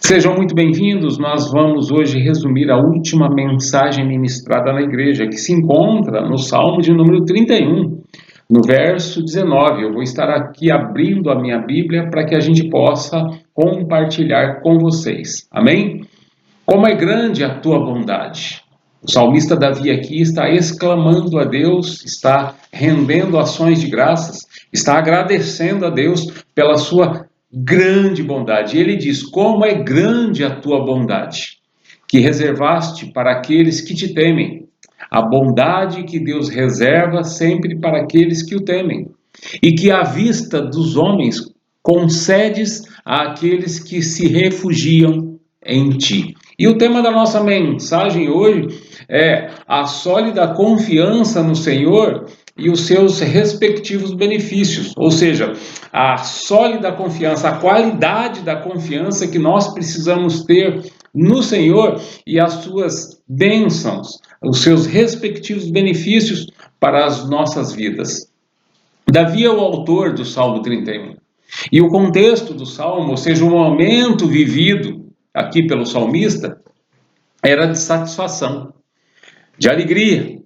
Sejam muito bem-vindos. Nós vamos hoje resumir a última mensagem ministrada na igreja, que se encontra no Salmo de número 31, no verso 19. Eu vou estar aqui abrindo a minha Bíblia para que a gente possa compartilhar com vocês. Amém? Como é grande a tua bondade. O salmista Davi aqui está exclamando a Deus, está rendendo ações de graças, está agradecendo a Deus pela sua grande bondade. Ele diz: como é grande a tua bondade, que reservaste para aqueles que te temem. A bondade que Deus reserva sempre para aqueles que o temem. E que à vista dos homens concedes àqueles que se refugiam em ti. E o tema da nossa mensagem hoje é a sólida confiança no Senhor e os seus respectivos benefícios, ou seja, a sólida confiança, a qualidade da confiança que nós precisamos ter no Senhor e as suas bênçãos, os seus respectivos benefícios para as nossas vidas. Davi é o autor do Salmo 31. E o contexto do Salmo, ou seja, o momento vivido aqui pelo salmista, era de satisfação, de alegria,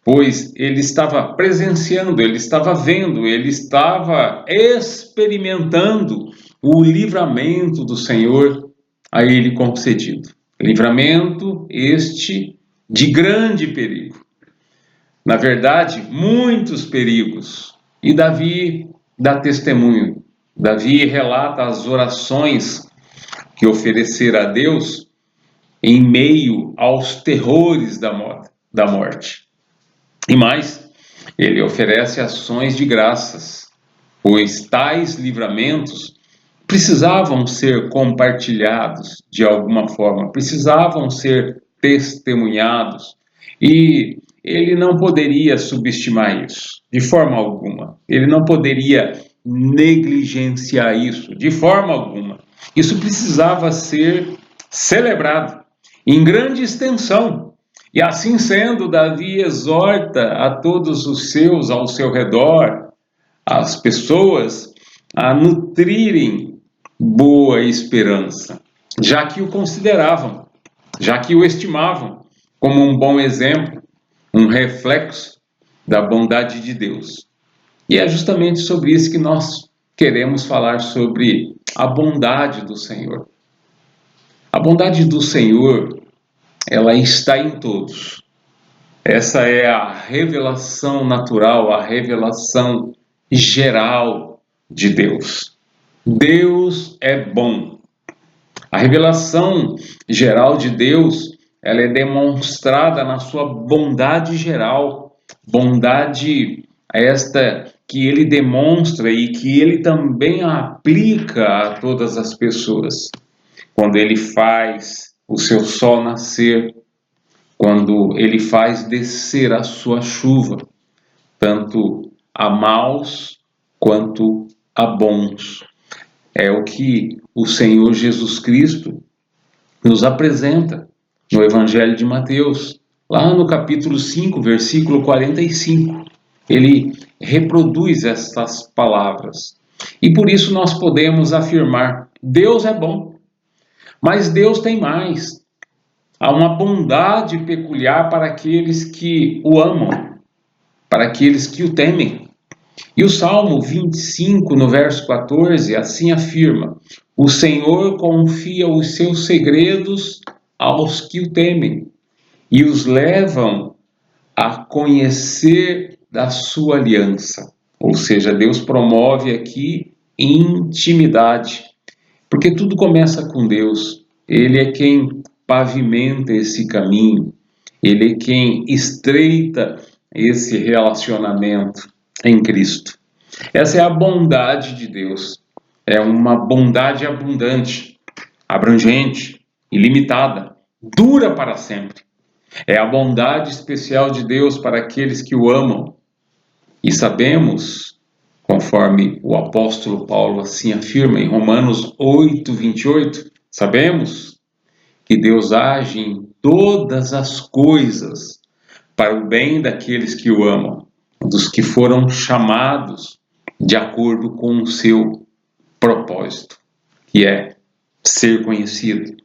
pois ele estava presenciando, ele estava vendo, ele estava experimentando o livramento do Senhor a ele concedido. Livramento este de grande perigo. Na verdade, muitos perigos. E Davi dá testemunho. Davi relata as orações que oferecera a Deus em meio aos terrores da morte. E mais, ele oferece ações de graças, pois tais livramentos precisavam ser compartilhados de alguma forma, precisavam ser testemunhados, e ele não poderia subestimar isso, de forma alguma. Ele não poderia negligenciar isso, de forma alguma. Isso precisava ser celebrado em grande extensão. E assim sendo, Davi exorta a todos os seus ao seu redor, as pessoas, a nutrirem boa esperança, já que o consideravam, já que o estimavam como um bom exemplo, um reflexo da bondade de Deus. E é justamente sobre isso que nós queremos falar, sobre a bondade do Senhor. A bondade do Senhor, ela está em todos. Essa é a revelação natural, a revelação geral de Deus. Deus é bom. A revelação geral de Deus, ela é demonstrada na sua bondade geral, bondade esta que ele demonstra e que ele também aplica a todas as pessoas. Quando ele faz o seu sol nascer, quando ele faz descer a sua chuva, tanto a maus quanto a bons. É o que o Senhor Jesus Cristo nos apresenta no Evangelho de Mateus, lá no capítulo 5, versículo 45. Ele reproduz estas palavras. E por isso nós podemos afirmar: Deus é bom, mas Deus tem mais. Há uma bondade peculiar para aqueles que o amam, para aqueles que o temem. E o Salmo 25, no verso 14, assim afirma: o Senhor confia os seus segredos aos que o temem e os levam a conhecer da sua aliança. Ou seja, Deus promove aqui intimidade, porque tudo começa com Deus. Ele é quem pavimenta esse caminho, ele é quem estreita esse relacionamento em Cristo. Essa é a bondade de Deus. É uma bondade abundante, abrangente, ilimitada, dura para sempre. É a bondade especial de Deus para aqueles que o amam. E sabemos, conforme o apóstolo Paulo assim afirma em Romanos 8, 28, sabemos que Deus age em todas as coisas para o bem daqueles que o amam, dos que foram chamados de acordo com o seu propósito, que é ser conhecido,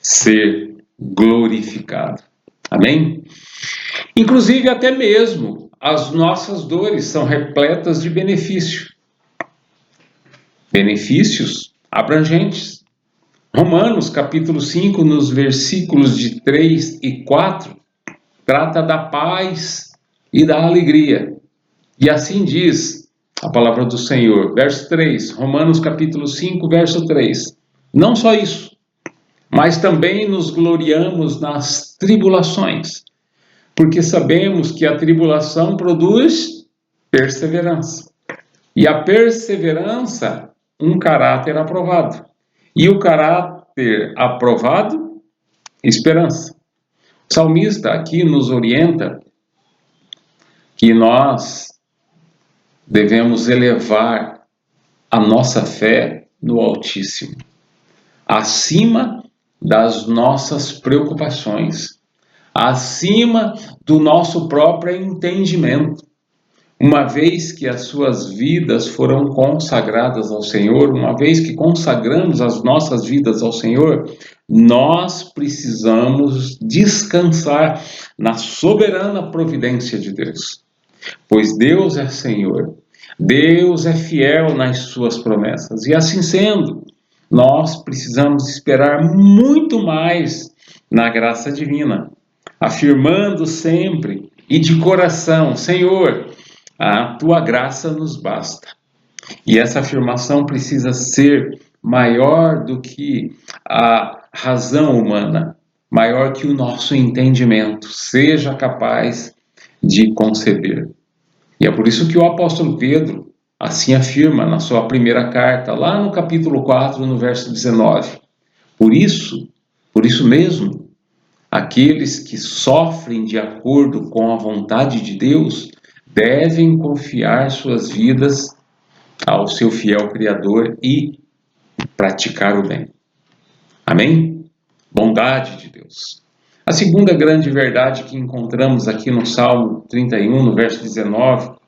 ser glorificado. Amém? Inclusive, até mesmo as nossas dores são repletas de benefício. Benefícios abrangentes. Romanos, capítulo 5, nos versículos de 3 e 4, trata da paz e da alegria. E assim diz a palavra do Senhor. Verso 3, Romanos, capítulo 5, verso 3. Não só isso, mas também nos gloriamos nas tribulações, porque sabemos que a tribulação produz perseverança. E a perseverança, um caráter aprovado. E o caráter aprovado, esperança. O salmista aqui nos orienta que nós devemos elevar a nossa fé no Altíssimo, acima das nossas preocupações, acima do nosso próprio entendimento. Uma vez que as suas vidas foram consagradas ao Senhor, uma vez que consagramos as nossas vidas ao Senhor, nós precisamos descansar na soberana providência de Deus. Pois Deus é Senhor, Deus é fiel nas suas promessas. E assim sendo, nós precisamos esperar muito mais na graça divina, afirmando sempre e de coração: Senhor, a tua graça nos basta. E essa afirmação precisa ser maior do que a razão humana, maior que o nosso entendimento seja capaz de conceber. E é por isso que o apóstolo Pedro assim afirma na sua primeira carta, lá no capítulo 4, no verso 19. Por isso mesmo, aqueles que sofrem de acordo com a vontade de Deus devem confiar suas vidas ao seu fiel Criador e praticar o bem. Amém? Bondade de Deus. A segunda grande verdade que encontramos aqui no Salmo 31, no verso 19,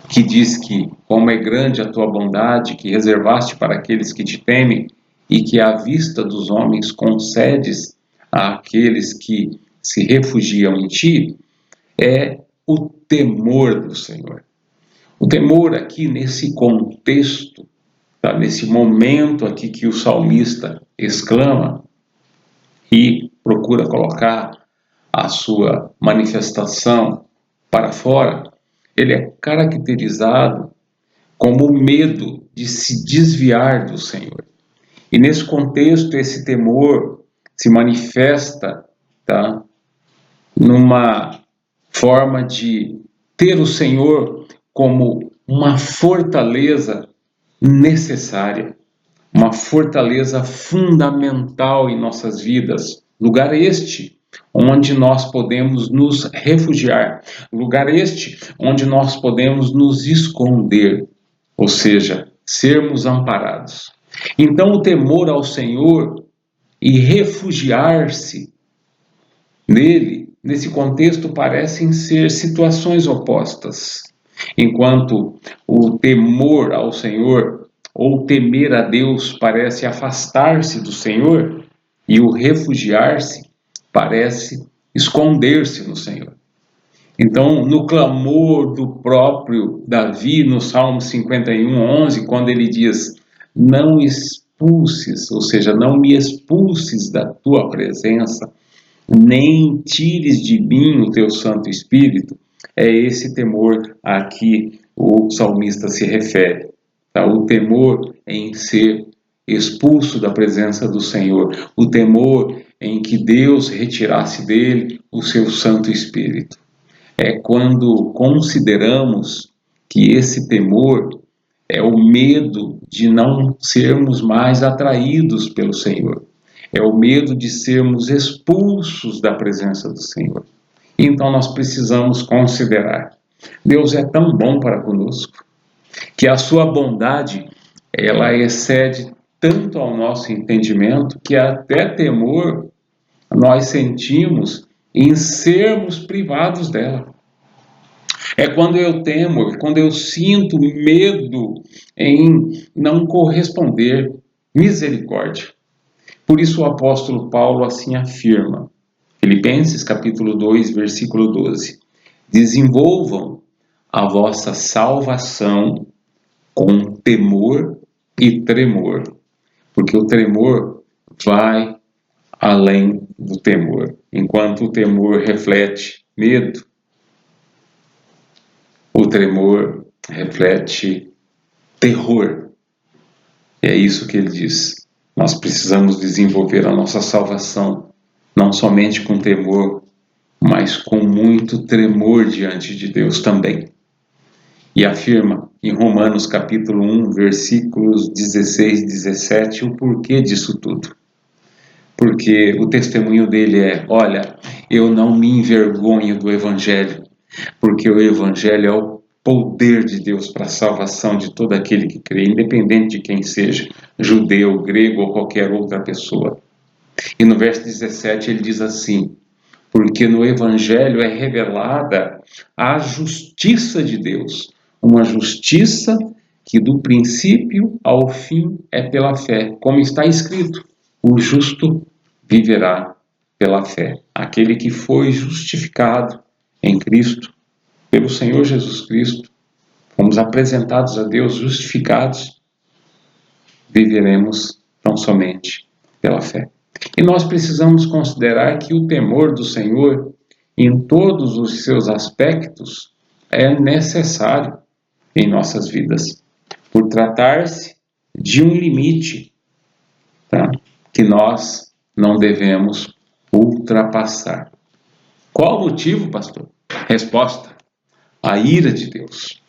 que diz que como é grande a tua bondade que reservaste para aqueles que te temem e que à vista dos homens concedes àqueles que se refugiam em ti, é o temor do Senhor. O temor aqui nesse contexto, tá? Nesse momento aqui que o salmista exclama e procura colocar a sua manifestação para fora, ele é caracterizado como o medo de se desviar do Senhor. E nesse contexto, esse temor se manifesta, tá? Numa forma de ter o Senhor como uma fortaleza necessária, uma fortaleza fundamental em nossas vidas, lugar este onde nós podemos nos refugiar, lugar este onde nós podemos nos esconder, ou seja, sermos amparados. Então o temor ao Senhor e refugiar-se nele, nesse contexto, parecem ser situações opostas. Enquanto o temor ao Senhor ou temer a Deus parece afastar-se do Senhor, e o refugiar-se parece esconder-se no Senhor. Então, no clamor do próprio Davi, no Salmo 51:11, quando ele diz: não expulses, ou seja, não me expulses da tua presença, nem tires de mim o teu Santo Espírito, é esse temor a que o salmista se refere. Tá? O temor em ser expulso da presença do Senhor, o temor em que Deus retirasse dele o seu Santo Espírito. É quando consideramos que esse temor é o medo de não sermos mais atraídos pelo Senhor. É o medo de sermos expulsos da presença do Senhor. Então nós precisamos considerar: Deus é tão bom para conosco, que a sua bondade, ela excede tanto ao nosso entendimento, que até temor nós sentimos em sermos privados dela. É quando eu temo, quando eu sinto medo em não corresponder. Misericórdia. Por isso o apóstolo Paulo assim afirma, Filipenses capítulo 2, versículo 12: desenvolvam a vossa salvação com temor e tremor, porque o tremor vai além do temor. Enquanto o temor reflete medo, o tremor reflete terror. E é isso que ele diz. Nós precisamos desenvolver a nossa salvação, não somente com temor, mas com muito tremor diante de Deus também. E afirma em Romanos capítulo 1, versículos 16 e 17, o porquê disso tudo. Porque o testemunho dele é: olha, eu não me envergonho do Evangelho, porque o Evangelho é o poder de Deus para a salvação de todo aquele que crê, independente de quem seja, judeu, grego ou qualquer outra pessoa. E no verso 17 ele diz assim: porque no Evangelho é revelada a justiça de Deus, uma justiça que do princípio ao fim é pela fé, como está escrito: o justo viverá pela fé. Aquele que foi justificado em Cristo, pelo Senhor Jesus Cristo, fomos apresentados a Deus justificados, viveremos tão somente pela fé. E nós precisamos considerar que o temor do Senhor, em todos os seus aspectos, é necessário em nossas vidas, por tratar-se de um limite, tá? Que nós não devemos ultrapassar. Qual o motivo, pastor? Resposta: a ira de Deus.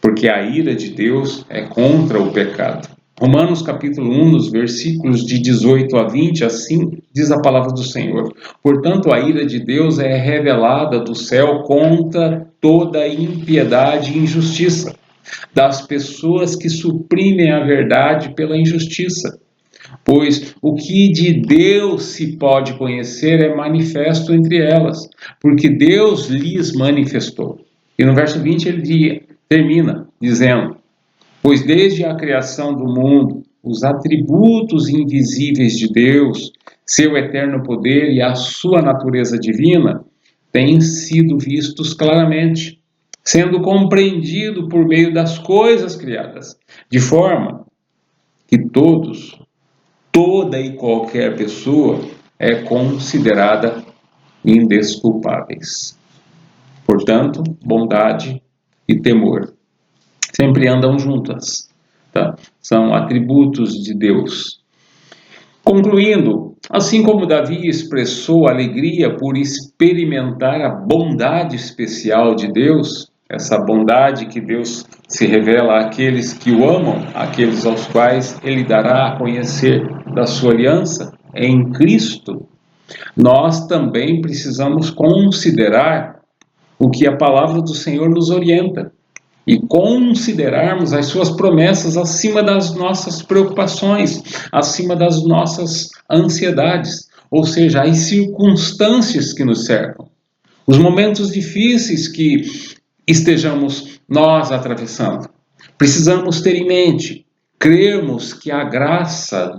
Porque a ira de Deus é contra o pecado. Romanos capítulo 1, nos versículos de 18 a 20, assim diz a palavra do Senhor: portanto, a ira de Deus é revelada do céu contra toda impiedade e injustiça das pessoas que suprimem a verdade pela injustiça. Pois o que de Deus se pode conhecer é manifesto entre elas, porque Deus lhes manifestou. E no verso 20 ele termina dizendo: pois desde a criação do mundo, os atributos invisíveis de Deus, seu eterno poder e a sua natureza divina, têm sido vistos claramente, sendo compreendido por meio das coisas criadas, de forma que toda e qualquer pessoa é considerada indesculpáveis. Portanto, bondade e temor sempre andam juntas, tá? São atributos de Deus. Concluindo, assim como Davi expressou alegria por experimentar a bondade especial de Deus, essa bondade que Deus se revela àqueles que o amam, àqueles aos quais ele dará a conhecer da sua aliança em Cristo, nós também precisamos considerar o que a palavra do Senhor nos orienta e considerarmos as suas promessas acima das nossas preocupações, acima das nossas ansiedades, ou seja, as circunstâncias que nos cercam, os momentos difíceis que estejamos nós atravessando. Precisamos ter em mente, crermos que a graça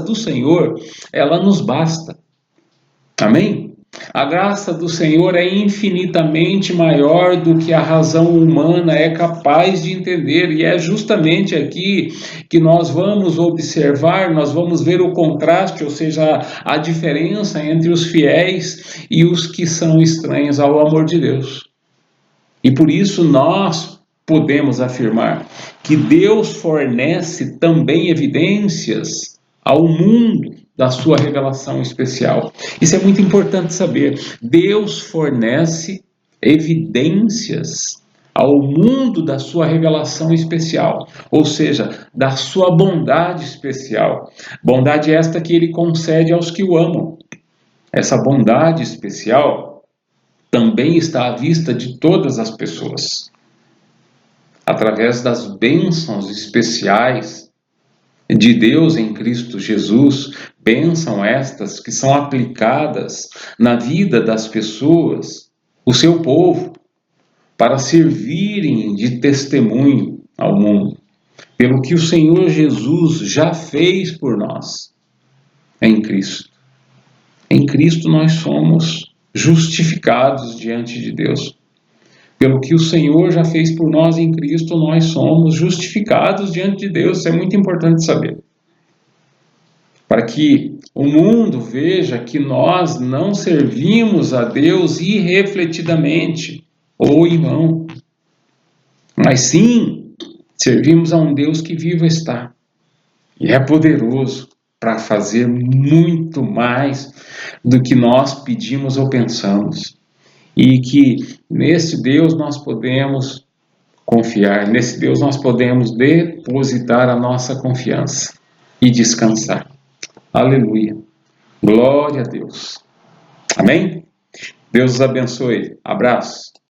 do Senhor, ela nos basta. Amém? A graça do Senhor é infinitamente maior do que a razão humana é capaz de entender, e é justamente aqui que nós vamos observar, nós vamos ver o contraste, ou seja, a diferença entre os fiéis e os que são estranhos ao amor de Deus. E por isso nós podemos afirmar que Deus fornece também evidências ao mundo da sua revelação especial. Isso é muito importante saber. Deus fornece evidências ao mundo da sua revelação especial, ou seja, da sua bondade especial. Bondade esta que ele concede aos que o amam. Essa bondade especial também está à vista de todas as pessoas, através das bênçãos especiais de Deus em Cristo Jesus, bênçãos estas que são aplicadas na vida das pessoas, o seu povo, para servirem de testemunho ao mundo, pelo que o Senhor Jesus já fez por nós. é em Cristo. Em Cristo nós somos justificados diante de Deus. Pelo que o Senhor já fez por nós em Cristo, nós somos justificados diante de Deus. Isso é muito importante saber. Para que o mundo veja que nós não servimos a Deus irrefletidamente ou em vão, mas sim servimos a um Deus que vivo está e é poderoso para fazer muito mais do que nós pedimos ou pensamos. E que nesse Deus nós podemos confiar, nesse Deus nós podemos depositar a nossa confiança e descansar. Aleluia. Glória a Deus. Amém? Deus os abençoe. Abraço.